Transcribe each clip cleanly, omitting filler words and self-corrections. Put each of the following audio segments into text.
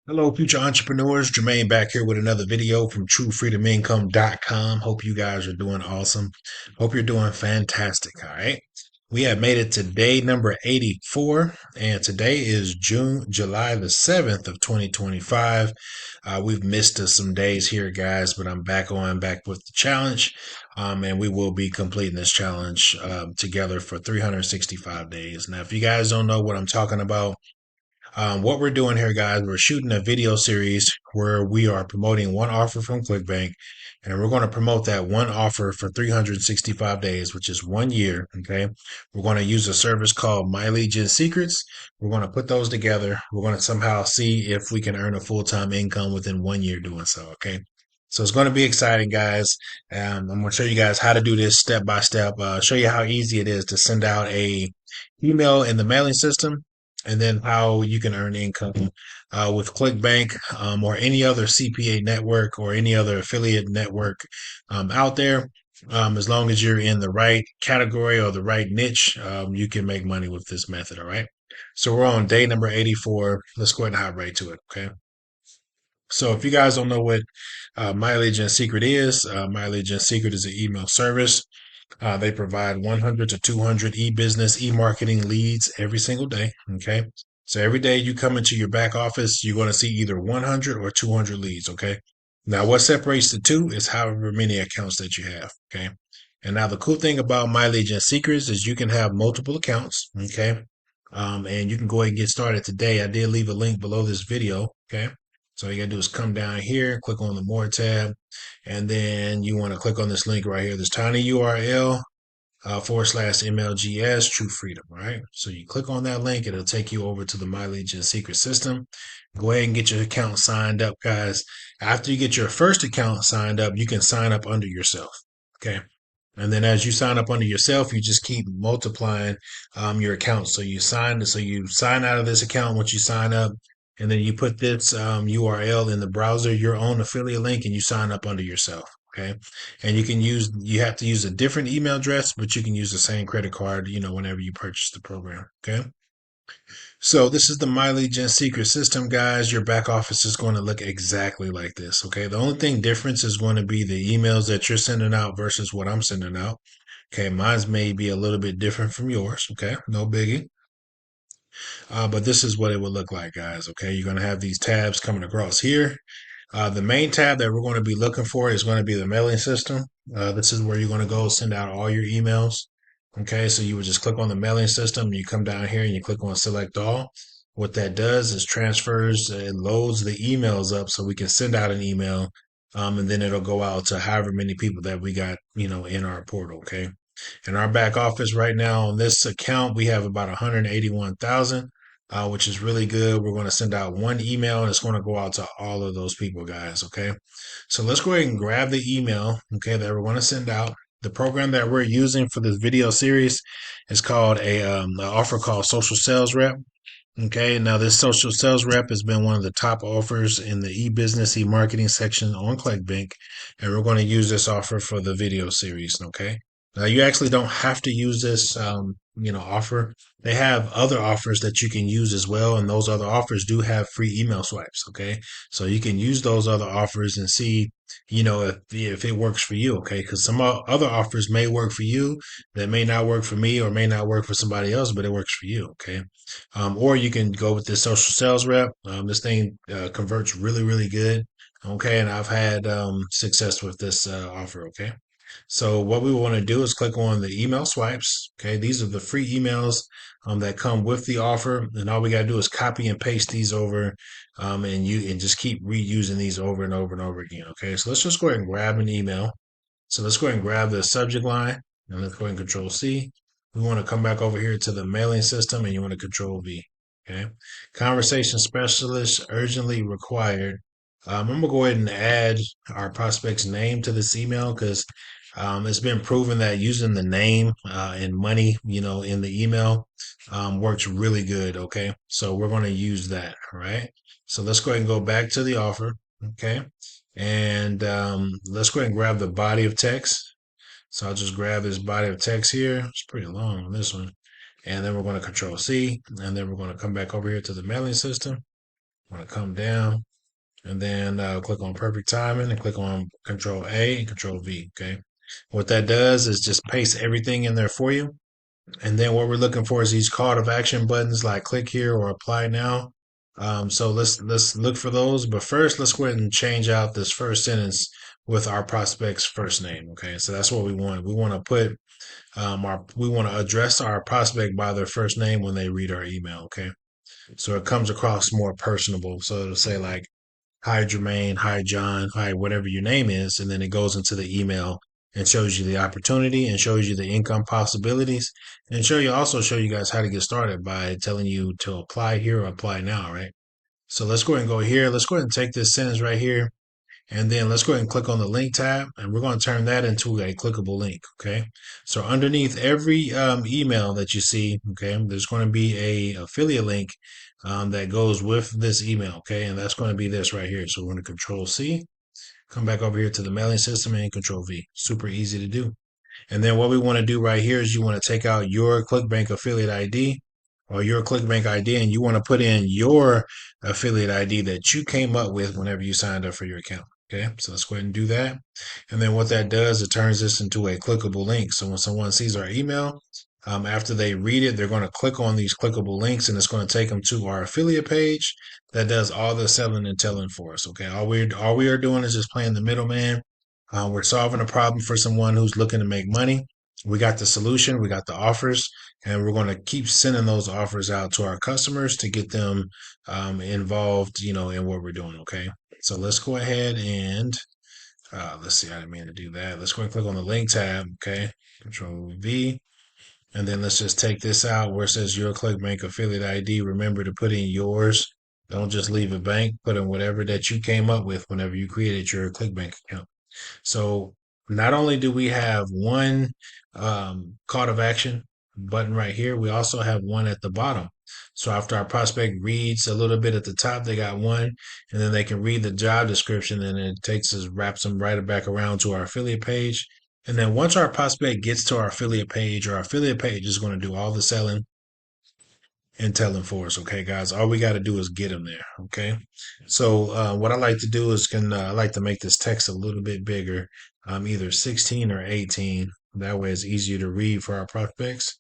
Hello, future entrepreneurs. Jermaine back here with another video from TrueFreedomIncome.com. Hope you guys are doing awesome. Hope you're doing fantastic. All right. We have made it to day number 84, and today is July the 7th of 2025. We've missed some days here, guys, but I'm back with the challenge. And we will be completing this challenge together for 365 days. Now, if you guys don't know what I'm talking about, what we're doing here, guys, we're shooting a video series where we are promoting one offer from ClickBank, and we're going to promote that one offer for 365 days, which is 1 year. Okay. We're going to use a service called My Legion Secrets. We're going to put those together. We're going to somehow see if we can earn a full-time income within 1 year doing so. Okay. So it's going to be exciting, guys. I'm going to show you guys how to do this step by step, show you how easy it is to send out a email in the mailing system, and then how you can earn income with ClickBank or any other CPA network or any other affiliate network out there. As long as you're in the right category or the right niche, you can make money with this method. All right. So we're on day number 84. Let's go ahead and hop right to it. Okay. So if you guys don't know what Mileage and Secret is, Mileage and Secret is an email service. They provide 100 to 200 e-business, e-marketing leads every single day. Okay. So every day you come into your back office, you're going to see either 100 or 200 leads. Okay. Now, what separates the two is however many accounts that you have. Okay. And now the cool thing about Mileage and Secrets is you can have multiple accounts. Okay. And you can go ahead and get started today. I did leave a link below this video. Okay. So all you gotta do is come down here, click on the More tab, and then you want to click on this link right here, this tiny URL / MLGS True Freedom, right? So you click on that link, it'll take you over to the My Legion Secret System. Go ahead and get your account signed up, guys. After you get your first account signed up, you can sign up under yourself, okay? And then as you sign up under yourself, you just keep multiplying your accounts. So you sign out of this account once you sign up, and then you put this URL in the browser, your own affiliate link, and you sign up under yourself. Okay. And you have to use a different email address, but you can use the same credit card, whenever you purchase the program. Okay. So this is the Mileage and Secret System, guys. Your back office is going to look exactly like this. Okay. The only thing difference is going to be the emails that you're sending out versus what I'm sending out. Okay. Mine's may be a little bit different from yours. Okay. No biggie. But this is what it would look like, guys. Okay. You're going to have these tabs coming across here. The main tab that we're going to be looking for is going to be the mailing system. This is where you're going to go send out all your emails. Okay, so you would just click on the mailing system. You come down here and you click on select all. What that does is transfers and loads the emails up so we can send out an email. And then it'll go out to however many people that we got, in our portal. Okay. In our back office right now on this account, we have about 181,000, which is really good. We're going to send out one email and it's going to go out to all of those people, guys. Okay. So let's go ahead and grab the email, okay, that we're going to send out. The program that we're using for this video series is called an offer called Social Sales Rep. Okay, now this social sales rep has been one of the top offers in the e-business, e-marketing section on ClickBank, and we're going to use this offer for the video series. Okay, now you actually don't have to use this, offer. They have other offers that you can use as well, and those other offers do have free email swipes. Okay, so you can use those other offers and see, if it works for you. Okay, because some other offers may work for you that may not work for me or may not work for somebody else, but it works for you. Okay. Or you can go with this social sales rep. This thing converts really, really good. Okay. And I've had success with this offer. Okay. So what we want to do is click on the email swipes. Okay. These are the free emails that come with the offer. And all we got to do is copy and paste these over and just keep reusing these over and over and over again. Okay. So let's just go ahead and grab an email. So let's go ahead and grab the subject line and let's go ahead and control C. We want to come back over here to the mailing system and you want to control V. Okay. Conversation specialist urgently required. I'm going to go ahead and add our prospect's name to this email because it's been proven that using the name and money, in the email works really good. Okay. So we're going to use that. All right. So let's go ahead and go back to the offer. Okay. And let's go ahead and grab the body of text. So I'll just grab this body of text here. It's pretty long on this one. And then we're going to control C. And then we're going to come back over here to the mailing system. I'm going to come down and then click on perfect timing and click on Control A and Control V. Okay. What that does is just paste everything in there for you. And then what we're looking for is these call to action buttons like click here or apply now. So let's look for those. But first, let's go ahead and change out this first sentence with our prospect's first name. Okay, so that's what we want. We want to put we want to address our prospect by their first name when they read our email. Okay, so it comes across more personable. So it'll say like, "Hi Jermaine, hi John, hi whatever your name is," and then it goes into the email and shows you the opportunity and shows you the income possibilities and show you guys how to get started by telling you to apply here or apply now, right? So let's go ahead and go here. Let's go ahead and take this sentence right here. And then let's go ahead and click on the link tab, and we're going to turn that into a clickable link. Okay. So underneath every email that you see, okay, there's going to be a affiliate link that goes with this email. Okay. And that's going to be this right here. So we're going to Control C, come back over here to the mailing system and Control V. Super easy to do. And then what we want to do right here is you want to take out your ClickBank affiliate ID or your ClickBank ID, and you want to put in your affiliate ID that you came up with whenever you signed up for your account. Okay, so let's go ahead and do that. And then what that does, it turns this into a clickable link. So when someone sees our email, after they read it, they're going to click on these clickable links and it's going to take them to our affiliate page that does all the selling and telling for us. Okay, all we are doing is just playing the middleman. We're solving a problem for someone who's looking to make money. We got the solution, we got the offers, and we're going to keep sending those offers out to our customers to get them involved, in what we're doing. Okay, so let's go ahead and let's see. I didn't mean to do that. Let's go and click on the link tab. Okay, Control V. And then let's just take this out where it says your ClickBank affiliate ID. Remember to put in yours. Don't just leave it blank. Put in whatever that you came up with whenever you created your ClickBank account. So not only do we have one call to action button right here, we also have one at the bottom. So after our prospect reads a little bit at the top, they got one, and then they can read the job description, and it takes us, wraps them right back around to our affiliate page. And then once our prospect gets to our affiliate page, our affiliate page is going to do all the selling and telling for us. Okay, guys, all we got to do is get them there. Okay. So what I like to do is I like to make this text a little bit bigger, either 16 or 18. That way it's easier to read for our prospects.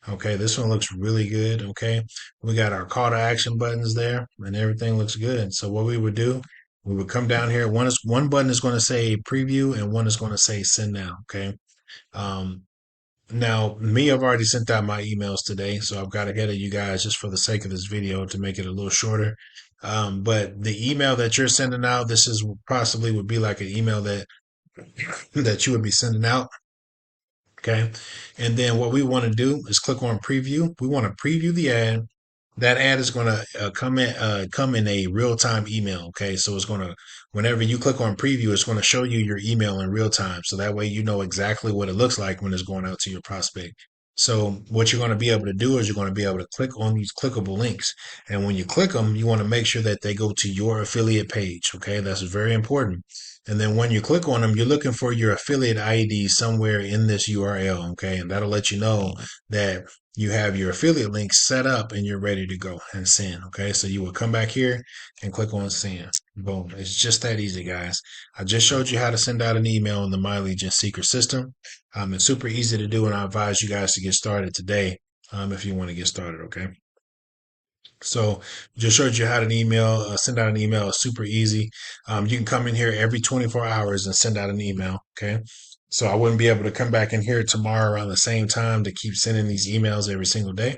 Okay, this one looks really good. Okay, we got our call to action buttons there and everything looks good. So what we would do, we would come down here. One button is going to say preview and one is going to say send now. Okay. Um, Now, me, I've already sent out my emails today, so I've got ahead of you guys just for the sake of this video to make it a little shorter. But the email that you're sending out, this is possibly would be like an email that you would be sending out. Okay. And then what we want to do is click on preview. We want to preview the ad. That ad is going to come in a real time email. Okay. So it's going to, whenever you click on preview, it's going to show you your email in real time. So that way you know exactly what it looks like when it's going out to your prospect. So what you're going to be able to do is you're going to be able to click on these clickable links. And when you click them, you want to make sure that they go to your affiliate page. Okay. That's very important. And then when you click on them, you're looking for your affiliate ID somewhere in this URL. Okay. And that'll let you know that you have your affiliate link set up and you're ready to go and send. Okay. So you will come back here and click on send. Boom. It's just that easy, guys. I just showed you how to send out an email in the My Legion Secret system. It's super easy to do, and I advise you guys to get started today if you want to get started. Okay. So just showed you how to send out an email. It's super easy. You can come in here every 24 hours and send out an email. Okay. So I wouldn't be able to come back in here tomorrow around the same time to keep sending these emails every single day.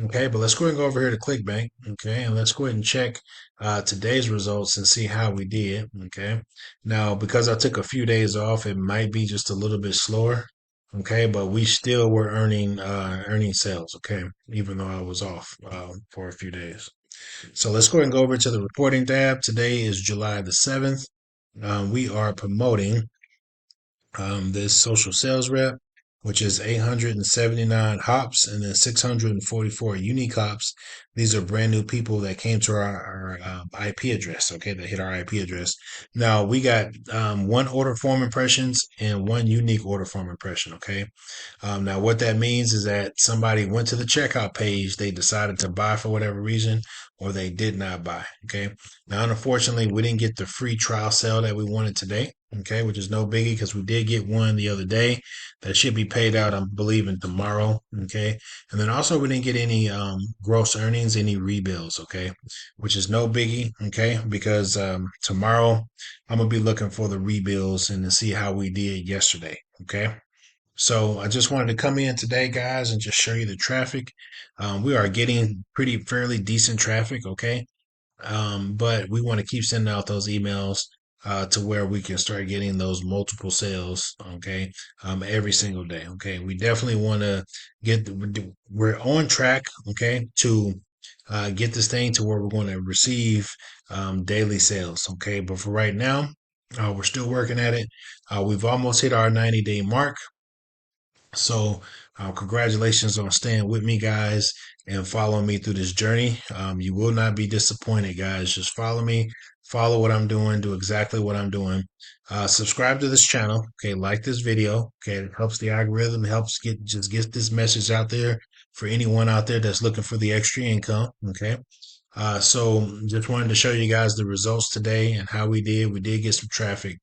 Okay, but let's go ahead and go over here to ClickBank. Okay, and let's go ahead and check today's results and see how we did. Okay, now because I took a few days off, it might be just a little bit slower. Okay, but we still were earning sales. Okay, even though I was off for a few days. So let's go ahead and go over to the reporting tab. Today is July the 7th. We are promoting this social sales rep. which is 879 hops and then 644 unique hops. These are brand new people that came to our IP address, okay, that hit our IP address. Now we got one order form impressions and one unique order form impression, okay? Now, what that means is that somebody went to the checkout page, they decided to buy for whatever reason, or they did not buy. Okay. Now, unfortunately, we didn't get the free trial sale that we wanted today. Okay, which is no biggie because we did get one the other day that should be paid out, I'm believing, tomorrow. Okay, and then also we didn't get any gross earnings, any rebills. Okay, which is no biggie. Okay, because tomorrow I'm gonna be looking for the rebills and to see how we did yesterday. Okay. So I just wanted to come in today, guys, and just show you the traffic. We are getting pretty fairly decent traffic, okay? But we want to keep sending out those emails to where we can start getting those multiple sales, okay? Every single day, okay? We definitely want to we're on track, okay, to get this thing to where we're going to receive daily sales, okay? But for right now, we're still working at it. We've almost hit our 90-day mark. So, congratulations on staying with me, guys, and following me through this journey. You will not be disappointed, guys. Just follow me, follow what I'm doing, do exactly what I'm doing. Subscribe to this channel, okay? Like this video, okay? It helps the algorithm, helps get this message out there for anyone out there that's looking for the extra income, okay? So just wanted to show you guys the results today and how we did. We did get some traffic,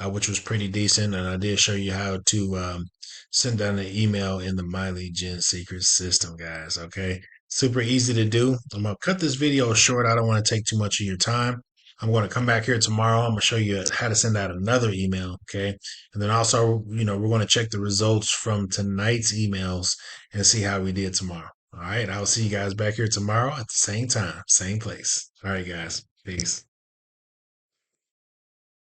which was pretty decent. And I did show you how to send down an email in the Miley Gen secret system, guys. Okay. Super easy to do. I'm going to cut this video short. I don't want to take too much of your time. I'm going to come back here tomorrow. I'm going to show you how to send out another email. Okay. And then also, we're going to check the results from tonight's emails and see how we did tomorrow. All right. I'll see you guys back here tomorrow at the same time, same place. All right, guys. Peace.